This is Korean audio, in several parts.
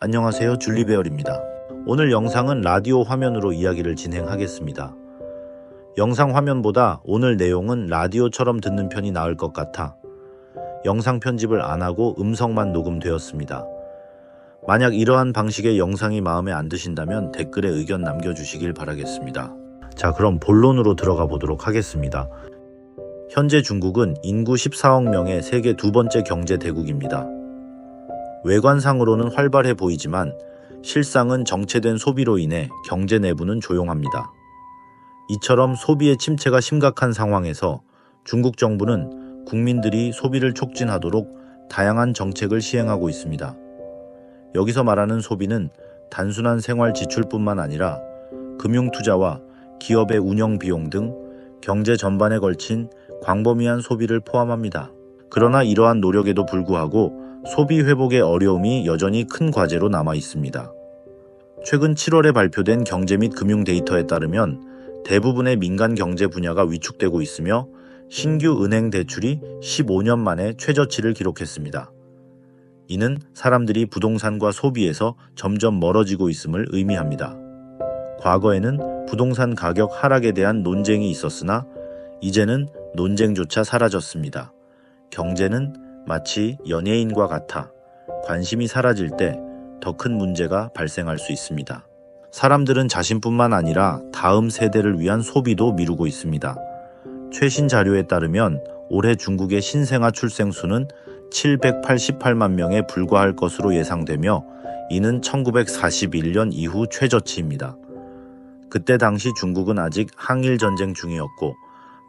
안녕하세요, 줄리베어입니다. 오늘 영상은 라디오 화면으로 이야기를 진행하겠습니다. 영상 화면보다 오늘 내용은 라디오처럼 듣는 편이 나을 것 같아 영상 편집을 안 하고 음성만 녹음되었습니다. 만약 이러한 방식의 영상이 마음에 안 드신다면 댓글에 의견 남겨주시길 바라겠습니다. 자, 그럼 본론으로 들어가 보도록 하겠습니다. 현재 중국은 인구 14억 명의 세계 두 번째 경제 대국입니다. 외관상으로는 활발해 보이지만 실상은 정체된 소비로 인해 경제 내부는 조용합니다. 이처럼 소비의 침체가 심각한 상황에서 중국 정부는 국민들이 소비를 촉진하도록 다양한 정책을 시행하고 있습니다. 여기서 말하는 소비는 단순한 생활 지출뿐만 아니라 금융투자와 기업의 운영 비용 등 경제 전반에 걸친 광범위한 소비를 포함합니다. 그러나 이러한 노력에도 불구하고 소비 회복의 어려움이 여전히 큰 과제로 남아 있습니다. 최근 7월에 발표된 경제 및 금융 데이터에 따르면 대부분의 민간 경제 분야가 위축되고 있으며 신규 은행 대출이 15년 만에 최저치를 기록했습니다. 이는 사람들이 부동산과 소비에서 점점 멀어지고 있음을 의미합니다. 과거에는 부동산 가격 하락에 대한 논쟁이 있었으나 이제는 논쟁조차 사라졌습니다. 경제는 마치 연예인과 같아 관심이 사라질 때 더 큰 문제가 발생할 수 있습니다. 사람들은 자신뿐만 아니라 다음 세대를 위한 소비도 미루고 있습니다. 최신 자료에 따르면 올해 중국의 신생아 출생 수는 788만 명에 불과할 것으로 예상되며 이는 1941년 이후 최저치입니다. 그때 당시 중국은 아직 항일 전쟁 중이었고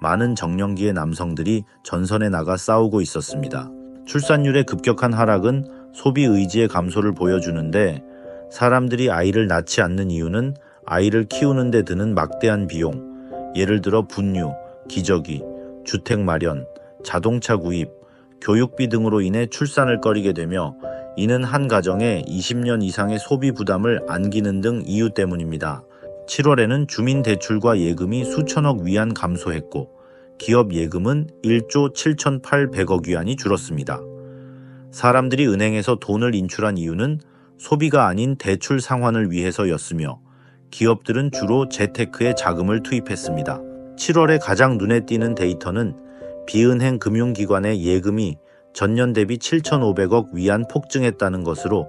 많은 정년기의 남성들이 전선에 나가 싸우고 있었습니다. 출산율의 급격한 하락은 소비 의지의 감소를 보여주는데 사람들이 아이를 낳지 않는 이유는 아이를 키우는 데 드는 막대한 비용, 예를 들어 분유, 기저귀, 주택 마련, 자동차 구입, 교육비 등으로 인해 출산을 꺼리게 되며 이는 한 가정에 20년 이상의 소비 부담을 안기는 등 이유 때문입니다. 7월에는 주민대출과 예금이 수천억 위안 감소했고 기업 예금은 1조 7,800억 위안이 줄었습니다. 사람들이 은행에서 돈을 인출한 이유는 소비가 아닌 대출 상환을 위해서였으며 기업들은 주로 재테크에 자금을 투입했습니다. 7월에 가장 눈에 띄는 데이터는 비은행 금융기관의 예금이 전년 대비 7,500억 위안 폭증했다는 것으로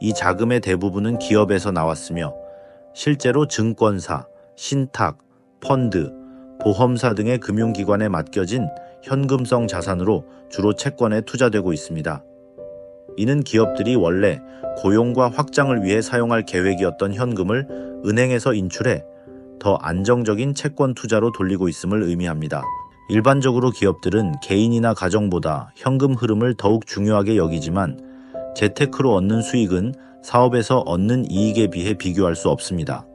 이 자금의 대부분은 기업에서 나왔으며 실제로 증권사, 신탁, 펀드, 보험사 등의 금융기관에 맡겨진 현금성 자산으로 주로 채권에 투자되고 있습니다. 이는 기업들이 원래 고용과 확장을 위해 사용할 계획이었던 현금을 은행에서 인출해 더 안정적인 채권 투자로 돌리고 있음을 의미합니다. 일반적으로 기업들은 개인이나 가정보다 현금 흐름을 더욱 중요하게 여기지만 재테크로 얻는 수익은 사업에서 얻는 이익에 비해 비교할 수 없습니다.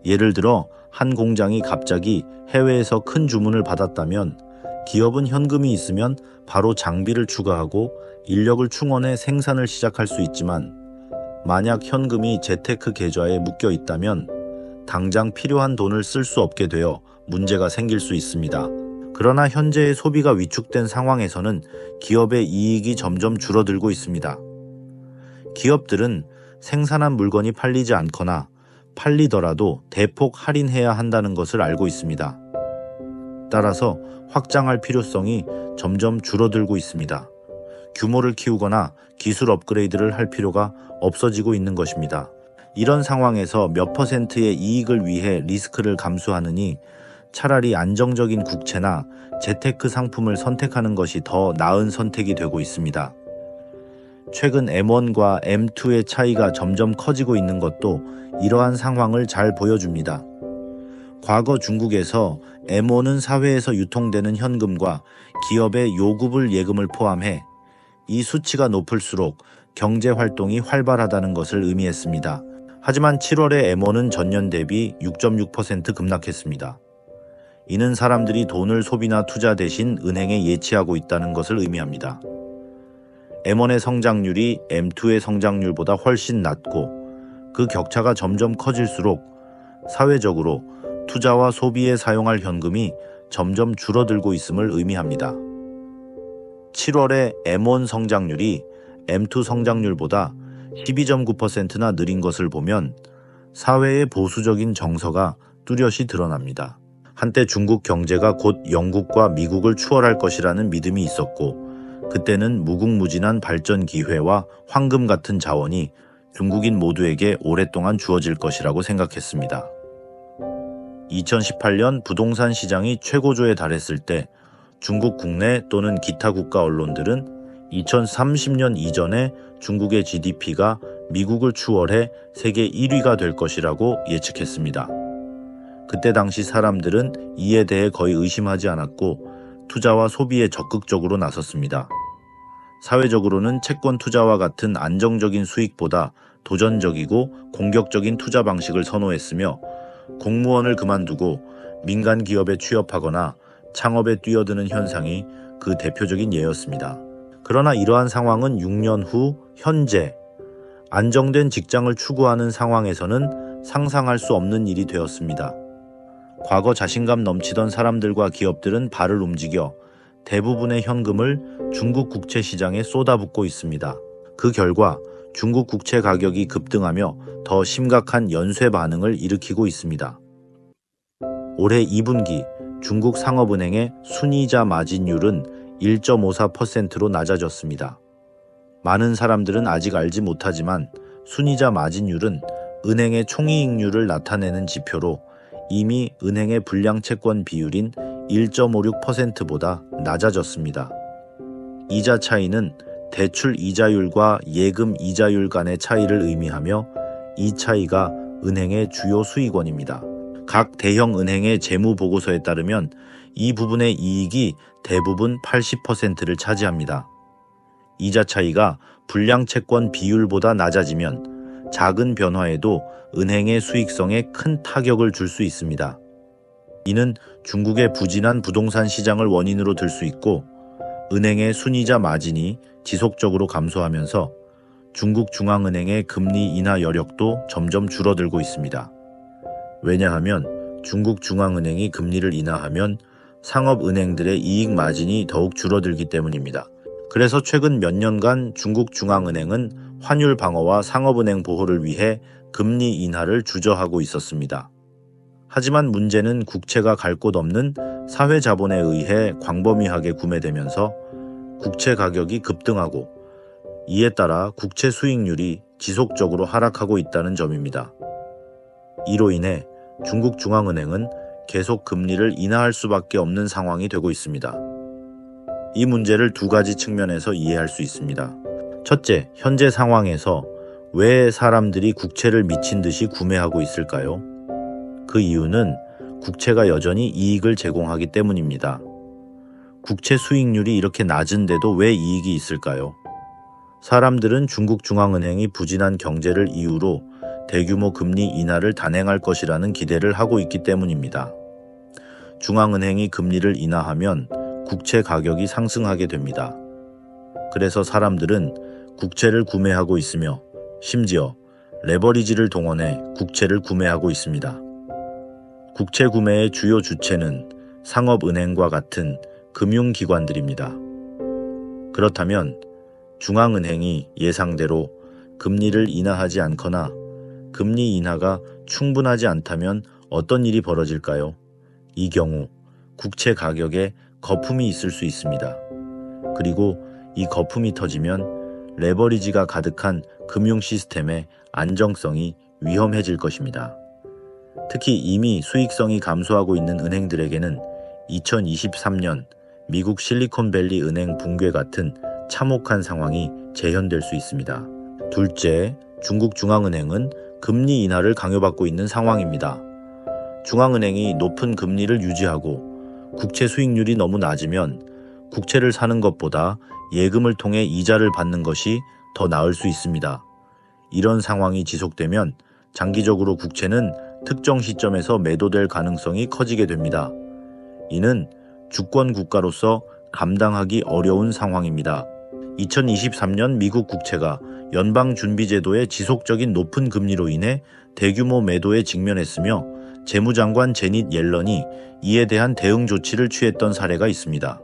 예를 들어 한 공장이 갑자기 해외에서 큰 주문을 받았다면 기업은 현금이 있으면 바로 장비를 추가하고 인력을 충원해 생산을 시작할 수 있지만 만약 현금이 재테크 계좌에 묶여 있다면 당장 필요한 돈을 쓸 수 없게 되어 문제가 생길 수 있습니다. 그러나 현재의 소비가 위축된 상황에서는 기업의 이익이 점점 줄어들고 있습니다. 기업들은 생산한 물건이 팔리지 않거나 팔리더라도 대폭 할인해야 한다는 것을 알고 있습니다. 따라서 확장할 필요성이 점점 줄어들고 있습니다. 규모를 키우거나 기술 업그레이드를 할 필요가 없어지고 있는 것입니다. 이런 상황에서 몇 퍼센트의 이익을 위해 리스크를 감수하느니 차라리 안정적인 국채나 재테크 상품을 선택하는 것이 더 나은 선택이 되고 있습니다. 최근 M1과 M2의 차이가 점점 커지고 있는 것도 이러한 상황을 잘 보여줍니다. 과거 중국에서 M1은 사회에서 유통되는 현금과 기업의 요구불 예금을 포함해 이 수치가 높을수록 경제 활동이 활발하다는 것을 의미했습니다. 하지만 7월에 M1은 전년 대비 6.6% 급락했습니다. 이는 사람들이 돈을 소비나 투자 대신 은행에 예치하고 있다는 것을 의미합니다. M1의 성장률이 M2의 성장률보다 훨씬 낮고 그 격차가 점점 커질수록 사회적으로 투자와 소비에 사용할 현금이 점점 줄어들고 있음을 의미합니다. 7월의 M1 성장률이 M2 성장률보다 12.9%나 느린 것을 보면 사회의 보수적인 정서가 뚜렷이 드러납니다. 한때 중국 경제가 곧 영국과 미국을 추월할 것이라는 믿음이 있었고, 그때는 무궁무진한 발전 기회와 황금 같은 자원이 중국인 모두에게 오랫동안 주어질 것이라고 생각했습니다. 2018년 부동산 시장이 최고조에 달했을 때 중국 국내 또는 기타 국가 언론들은 2030년 이전에 중국의 GDP가 미국을 추월해 세계 1위가 될 것이라고 예측했습니다. 그때 당시 사람들은 이에 대해 거의 의심하지 않았고 투자와 소비에 적극적으로 나섰습니다. 사회적으로는 채권 투자와 같은 안정적인 수익보다 도전적이고 공격적인 투자 방식을 선호했으며, 공무원을 그만두고 민간 기업에 취업하거나 창업에 뛰어드는 현상이 그 대표적인 예였습니다. 그러나 이러한 상황은 6년 후 현재 안정된 직장을 추구하는 상황에서는 상상할 수 없는 일이 되었습니다. 과거 자신감 넘치던 사람들과 기업들은 발을 움직여 대부분의 현금을 중국 국채 시장에 쏟아붓고 있습니다. 그 결과 중국 국채 가격이 급등하며 더 심각한 연쇄 반응을 일으키고 있습니다. 올해 2분기 중국 상업은행의 순이자 마진율은 1.54%로 낮아졌습니다. 많은 사람들은 아직 알지 못하지만 순이자 마진율은 은행의 총이익률을 나타내는 지표로 이미 은행의 불량채권 비율인 1.56%보다 낮아졌습니다. 이자 차이는 대출 이자율과 예금 이자율 간의 차이를 의미하며, 이 차이가 은행의 주요 수익원입니다. 각 대형 은행의 재무보고서에 따르면 이 부분의 이익이 대부분 80%를 차지합니다. 이자 차이가 불량채권 비율보다 낮아지면 작은 변화에도 은행의 수익성에 큰 타격을 줄 수 있습니다. 이는 중국의 부진한 부동산 시장을 원인으로 들 수 있고, 은행의 순이자 마진이 지속적으로 감소하면서 중국 중앙은행의 금리 인하 여력도 점점 줄어들고 있습니다. 왜냐하면 중국 중앙은행이 금리를 인하하면 상업은행들의 이익 마진이 더욱 줄어들기 때문입니다. 그래서 최근 몇 년간 중국 중앙은행은 환율 방어와 상업은행 보호를 위해 금리 인하를 주저하고 있었습니다. 하지만 문제는 국채가 갈 곳 없는 사회자본에 의해 광범위하게 구매되면서 국채 가격이 급등하고, 이에 따라 국채 수익률이 지속적으로 하락하고 있다는 점입니다. 이로 인해 중국 중앙은행은 계속 금리를 인하할 수밖에 없는 상황이 되고 있습니다. 이 문제를 두 가지 측면에서 이해할 수 있습니다. 첫째, 현재 상황에서 왜 사람들이 국채를 미친 듯이 구매하고 있을까요? 그 이유는 국채가 여전히 이익을 제공하기 때문입니다. 국채 수익률이 이렇게 낮은데도 왜 이익이 있을까요? 사람들은 중국 중앙은행이 부진한 경제를 이유로 대규모 금리 인하를 단행할 것이라는 기대를 하고 있기 때문입니다. 중앙은행이 금리를 인하하면 국채 가격이 상승하게 됩니다. 그래서 사람들은 국채를 구매하고 있으며, 심지어 레버리지를 동원해 국채를 구매하고 있습니다. 국채 구매의 주요 주체는 상업은행과 같은 금융기관들입니다. 그렇다면 중앙은행이 예상대로 금리를 인하하지 않거나 금리 인하가 충분하지 않다면 어떤 일이 벌어질까요? 이 경우 국채 가격에 거품이 있을 수 있습니다. 그리고 이 거품이 터지면 레버리지가 가득한 금융 시스템의 안정성이 위험해질 것입니다. 특히 이미 수익성이 감소하고 있는 은행들에게는 2023년 미국 실리콘밸리 은행 붕괴 같은 참혹한 상황이 재현될 수 있습니다. 둘째, 중국 중앙은행은 금리 인하를 강요받고 있는 상황입니다. 중앙은행이 높은 금리를 유지하고 국채 수익률이 너무 낮으면 국채를 사는 것보다 예금을 통해 이자를 받는 것이 더 나을 수 있습니다. 이런 상황이 지속되면 장기적으로 국채는 특정 시점에서 매도될 가능성이 커지게 됩니다. 이는 주권 국가로서 감당하기 어려운 상황입니다. 2023년 미국 국채가 연방준비제도의 지속적인 높은 금리로 인해 대규모 매도에 직면했으며, 재무장관 제닛 옐런이 이에 대한 대응 조치를 취했던 사례가 있습니다.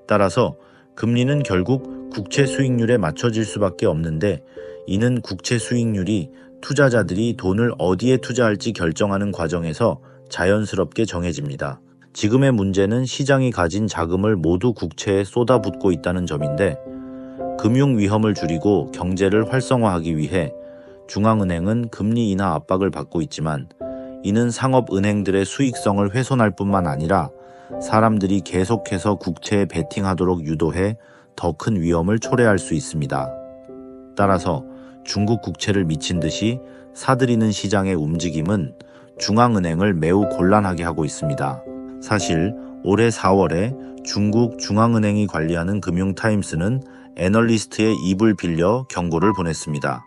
따라서 금리는 결국 국채 수익률에 맞춰질 수밖에 없는데, 이는 국채 수익률이 투자자들이 돈을 어디에 투자할지 결정하는 과정에서 자연스럽게 정해집니다. 지금의 문제는 시장이 가진 자금을 모두 국채에 쏟아붓고 있다는 점인데, 금융 위험을 줄이고 경제를 활성화하기 위해 중앙은행은 금리 인하 압박을 받고 있지만, 이는 상업은행들의 수익성을 훼손할 뿐만 아니라 사람들이 계속해서 국채에 베팅하도록 유도해 더 큰 위험을 초래할 수 있습니다. 따라서 중국 국채를 미친 듯이 사들이는 시장의 움직임은 중앙은행을 매우 곤란하게 하고 있습니다. 사실 올해 4월에 중국 중앙은행이 관리하는 금융타임스는 애널리스트의 입을 빌려 경고를 보냈습니다.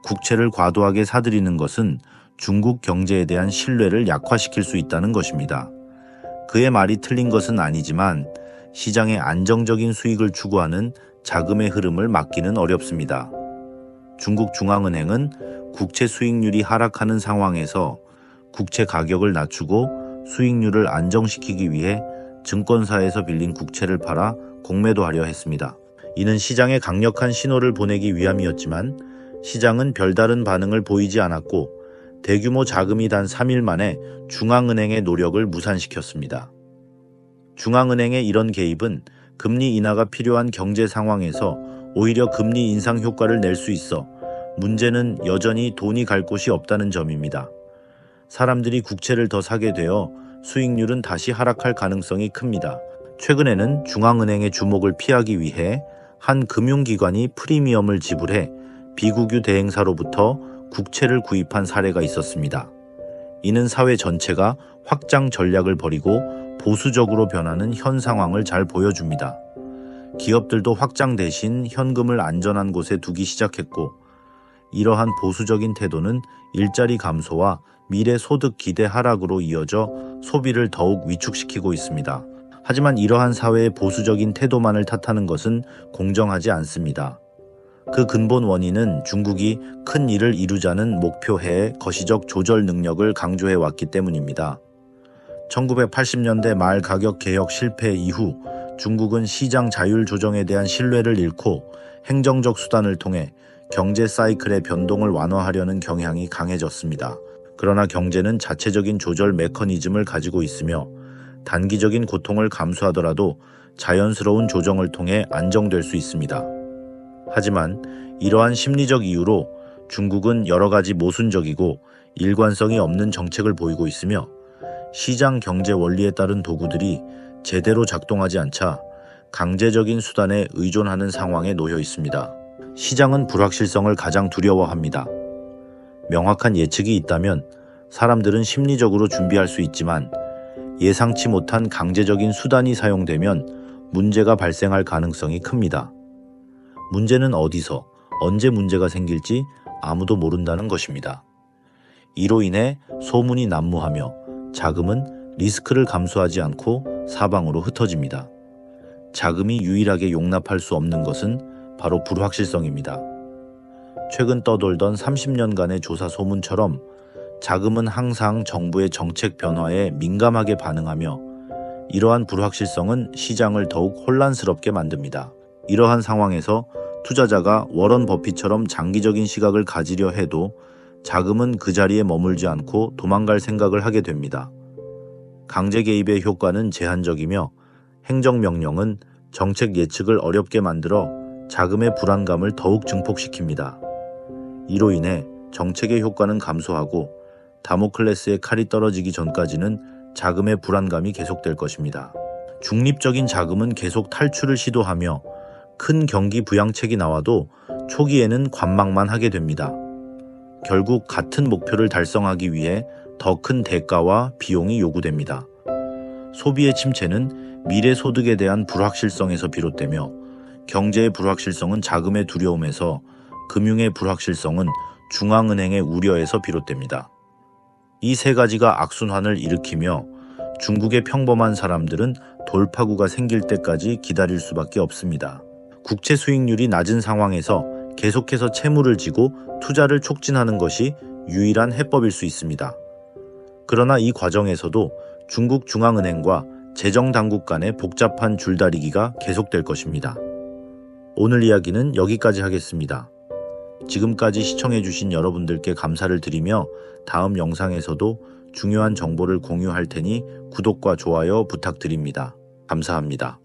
국채를 과도하게 사들이는 것은 중국 경제에 대한 신뢰를 약화시킬 수 있다는 것입니다. 그의 말이 틀린 것은 아니지만 시장의 안정적인 수익을 추구하는 자금의 흐름을 막기는 어렵습니다. 중국 중앙은행은 국채 수익률이 하락하는 상황에서 국채 가격을 낮추고 수익률을 안정시키기 위해 증권사에서 빌린 국채를 팔아 공매도하려 했습니다. 이는 시장에 강력한 신호를 보내기 위함이었지만 시장은 별다른 반응을 보이지 않았고 대규모 자금이 단 3일 만에 중앙은행의 노력을 무산시켰습니다. 중앙은행의 이런 개입은 금리 인하가 필요한 경제 상황에서 오히려 금리 인상 효과를 낼 수 있어 문제는 여전히 돈이 갈 곳이 없다는 점입니다. 사람들이 국채를 더 사게 되어 수익률은 다시 하락할 가능성이 큽니다. 최근에는 중앙은행의 주목을 피하기 위해 한 금융기관이 프리미엄을 지불해 비국유 대행사로부터 국채를 구입한 사례가 있었습니다. 이는 사회 전체가 확장 전략을 벌이고 보수적으로 변하는 현 상황을 잘 보여줍니다. 기업들도 확장 대신 현금을 안전한 곳에 두기 시작했고, 이러한 보수적인 태도는 일자리 감소와 미래 소득 기대 하락으로 이어져 소비를 더욱 위축시키고 있습니다. 하지만 이러한 사회의 보수적인 태도만을 탓하는 것은 공정하지 않습니다. 그 근본 원인은 중국이 큰 일을 이루자는 목표해의 거시적 조절 능력을 강조해 왔기 때문입니다. 1980년대 말 가격 개혁 실패 이후 중국은 시장 자율 조정에 대한 신뢰를 잃고 행정적 수단을 통해 경제 사이클의 변동을 완화하려는 경향이 강해졌습니다. 그러나 경제는 자체적인 조절 메커니즘을 가지고 있으며 단기적인 고통을 감수하더라도 자연스러운 조정을 통해 안정될 수 있습니다. 하지만 이러한 심리적 이유로 중국은 여러 가지 모순적이고 일관성이 없는 정책을 보이고 있으며 시장 경제 원리에 따른 도구들이 제대로 작동하지 않자 강제적인 수단에 의존하는 상황에 놓여 있습니다. 시장은 불확실성을 가장 두려워합니다. 명확한 예측이 있다면 사람들은 심리적으로 준비할 수 있지만 예상치 못한 강제적인 수단이 사용되면 문제가 발생할 가능성이 큽니다. 문제는 어디서, 언제 문제가 생길지 아무도 모른다는 것입니다. 이로 인해 소문이 난무하며 자금은 리스크를 감수하지 않고 사방으로 흩어집니다. 자금이 유일하게 용납할 수 없는 것은 바로 불확실성입니다. 최근 떠돌던 30년간의 조사 소문처럼 자금은 항상 정부의 정책 변화에 민감하게 반응하며 이러한 불확실성은 시장을 더욱 혼란스럽게 만듭니다. 이러한 상황에서 투자자가 워런 버핏처럼 장기적인 시각을 가지려 해도 자금은 그 자리에 머물지 않고 도망갈 생각을 하게 됩니다. 강제 개입의 효과는 제한적이며 행정명령은 정책 예측을 어렵게 만들어 자금의 불안감을 더욱 증폭시킵니다. 이로 인해 정책의 효과는 감소하고 다모클레스의 칼이 떨어지기 전까지는 자금의 불안감이 계속될 것입니다. 중립적인 자금은 계속 탈출을 시도하며 큰 경기 부양책이 나와도 초기에는 관망만 하게 됩니다. 결국 같은 목표를 달성하기 위해 더 큰 대가와 비용이 요구됩니다. 소비의 침체는 미래 소득에 대한 불확실성에서 비롯되며 경제의 불확실성은 자금의 두려움에서, 금융의 불확실성은 중앙은행의 우려에서 비롯됩니다. 이 세 가지가 악순환을 일으키며 중국의 평범한 사람들은 돌파구가 생길 때까지 기다릴 수밖에 없습니다. 국채 수익률이 낮은 상황에서 계속해서 채무를 지고 투자를 촉진하는 것이 유일한 해법일 수 있습니다. 그러나 이 과정에서도 중국 중앙은행과 재정당국 간의 복잡한 줄다리기가 계속될 것입니다. 오늘 이야기는 여기까지 하겠습니다. 지금까지 시청해주신 여러분들께 감사를 드리며 다음 영상에서도 중요한 정보를 공유할 테니 구독과 좋아요 부탁드립니다. 감사합니다.